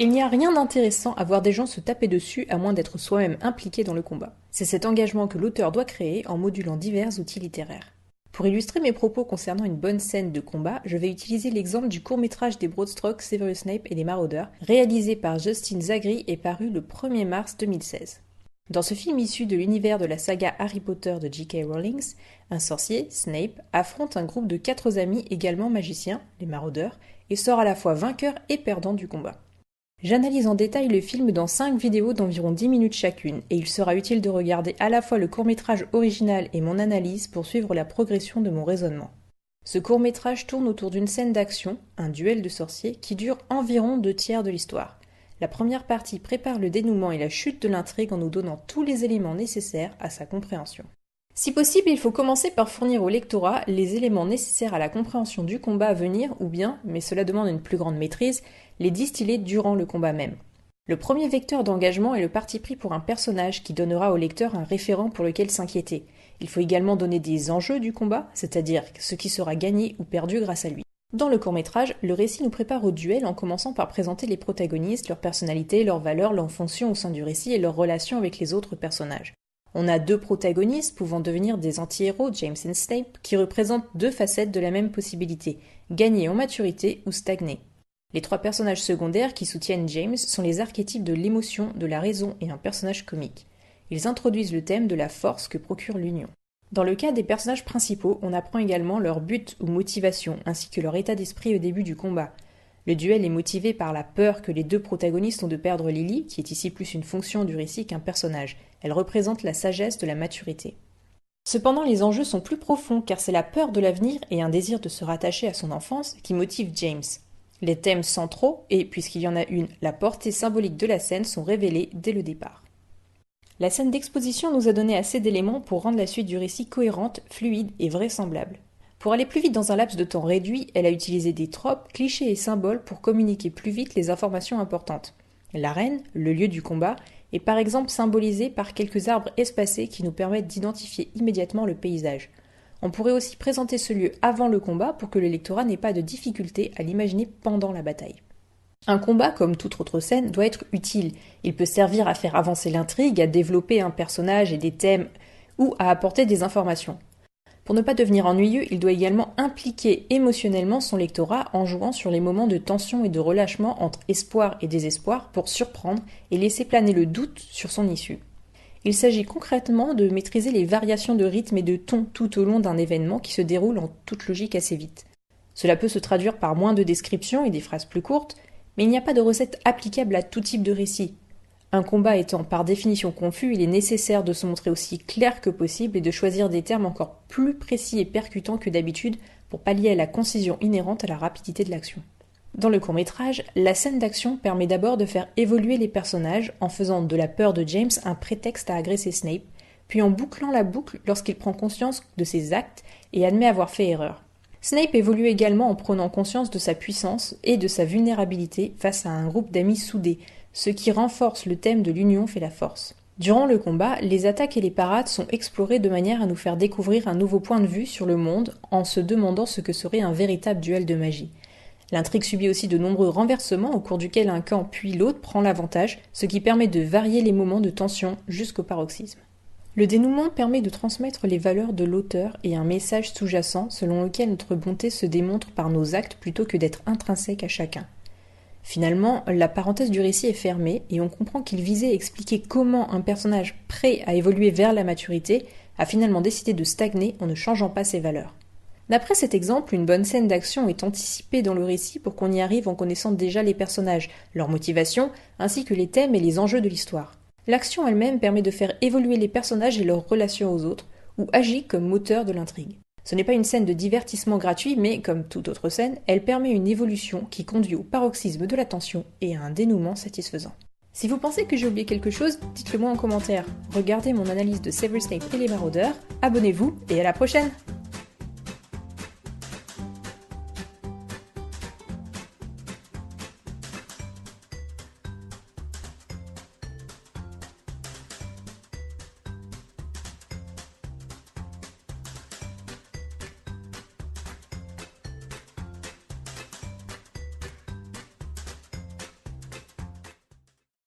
Il n'y a rien d'intéressant à voir des gens se taper dessus à moins d'être soi-même impliqué dans le combat. C'est cet engagement que l'auteur doit créer en modulant divers outils littéraires. Pour illustrer mes propos concernant une bonne scène de combat, je vais utiliser l'exemple du court-métrage des Broad Strokes Severus Snape et les Maraudeurs, réalisé par Justin Zagri et paru le 1er mars 2016. Dans ce film issu de l'univers de la saga Harry Potter de J.K. Rowling, un sorcier, Snape, affronte un groupe de 4 amis également magiciens, les Maraudeurs, et sort à la fois vainqueur et perdant du combat. J'analyse en détail le film dans 5 vidéos d'environ 10 minutes chacune, et il sera utile de regarder à la fois le court-métrage original et mon analyse pour suivre la progression de mon raisonnement. Ce court-métrage tourne autour d'une scène d'action, un duel de sorciers, qui dure environ 2/3 de l'histoire. La première partie prépare le dénouement et la chute de l'intrigue en nous donnant tous les éléments nécessaires à sa compréhension. Si possible, il faut commencer par fournir au lectorat les éléments nécessaires à la compréhension du combat à venir ou bien, mais cela demande une plus grande maîtrise, les distiller durant le combat même. Le premier vecteur d'engagement est le parti pris pour un personnage qui donnera au lecteur un référent pour lequel s'inquiéter. Il faut également donner des enjeux du combat, c'est-à-dire ce qui sera gagné ou perdu grâce à lui. Dans le court-métrage, le récit nous prépare au duel en commençant par présenter les protagonistes, leur personnalité, leurs valeurs, leurs fonctions au sein du récit et leurs relations avec les autres personnages. On a 2 protagonistes pouvant devenir des anti-héros, James et Snape, qui représentent 2 facettes de la même possibilité, gagner en maturité ou stagner. Les 3 personnages secondaires qui soutiennent James sont les archétypes de l'émotion, de la raison et un personnage comique. Ils introduisent le thème de la force que procure l'union. Dans le cas des personnages principaux, on apprend également leur but ou motivation, ainsi que leur état d'esprit au début du combat. Le duel est motivé par la peur que les 2 protagonistes ont de perdre Lily, qui est ici plus une fonction du récit qu'un personnage. Elle représente la sagesse de la maturité. Cependant, les enjeux sont plus profonds, car c'est la peur de l'avenir et un désir de se rattacher à son enfance qui motivent James. Les thèmes centraux, et puisqu'il y en a une, la portée symbolique de la scène sont révélés dès le départ. La scène d'exposition nous a donné assez d'éléments pour rendre la suite du récit cohérente, fluide et vraisemblable. Pour aller plus vite dans un laps de temps réduit, elle a utilisé des tropes, clichés et symboles pour communiquer plus vite les informations importantes. L'arène, le lieu du combat, est par exemple symbolisée par quelques arbres espacés qui nous permettent d'identifier immédiatement le paysage. On pourrait aussi présenter ce lieu avant le combat pour que le lectorat n'ait pas de difficulté à l'imaginer pendant la bataille. Un combat, comme toute autre scène, doit être utile. Il peut servir à faire avancer l'intrigue, à développer un personnage et des thèmes, ou à apporter des informations. Pour ne pas devenir ennuyeux, il doit également impliquer émotionnellement son lectorat en jouant sur les moments de tension et de relâchement entre espoir et désespoir pour surprendre et laisser planer le doute sur son issue. Il s'agit concrètement de maîtriser les variations de rythme et de ton tout au long d'un événement qui se déroule en toute logique assez vite. Cela peut se traduire par moins de descriptions et des phrases plus courtes, mais il n'y a pas de recette applicable à tout type de récit. Un combat étant par définition confus, il est nécessaire de se montrer aussi clair que possible et de choisir des termes encore plus précis et percutants que d'habitude pour pallier à la concision inhérente à la rapidité de l'action. Dans le court-métrage, la scène d'action permet d'abord de faire évoluer les personnages en faisant de la peur de James un prétexte à agresser Snape, puis en bouclant la boucle lorsqu'il prend conscience de ses actes et admet avoir fait erreur. Snape évolue également en prenant conscience de sa puissance et de sa vulnérabilité face à un groupe d'amis soudés, ce qui renforce le thème de l'union fait la force. Durant le combat, les attaques et les parades sont explorées de manière à nous faire découvrir un nouveau point de vue sur le monde en se demandant ce que serait un véritable duel de magie. L'intrigue subit aussi de nombreux renversements au cours duquel un camp puis l'autre prend l'avantage, ce qui permet de varier les moments de tension jusqu'au paroxysme. Le dénouement permet de transmettre les valeurs de l'auteur et un message sous-jacent selon lequel notre bonté se démontre par nos actes plutôt que d'être intrinsèque à chacun. Finalement, la parenthèse du récit est fermée et on comprend qu'il visait à expliquer comment un personnage prêt à évoluer vers la maturité a finalement décidé de stagner en ne changeant pas ses valeurs. D'après cet exemple, une bonne scène d'action est anticipée dans le récit pour qu'on y arrive en connaissant déjà les personnages, leurs motivations, ainsi que les thèmes et les enjeux de l'histoire. L'action elle-même permet de faire évoluer les personnages et leurs relations aux autres, ou agit comme moteur de l'intrigue. Ce n'est pas une scène de divertissement gratuit, mais, comme toute autre scène, elle permet une évolution qui conduit au paroxysme de la tension et à un dénouement satisfaisant. Si vous pensez que j'ai oublié quelque chose, dites-le moi en commentaire. Regardez mon analyse de Severus Snape et les Maraudeurs, abonnez-vous et à la prochaine!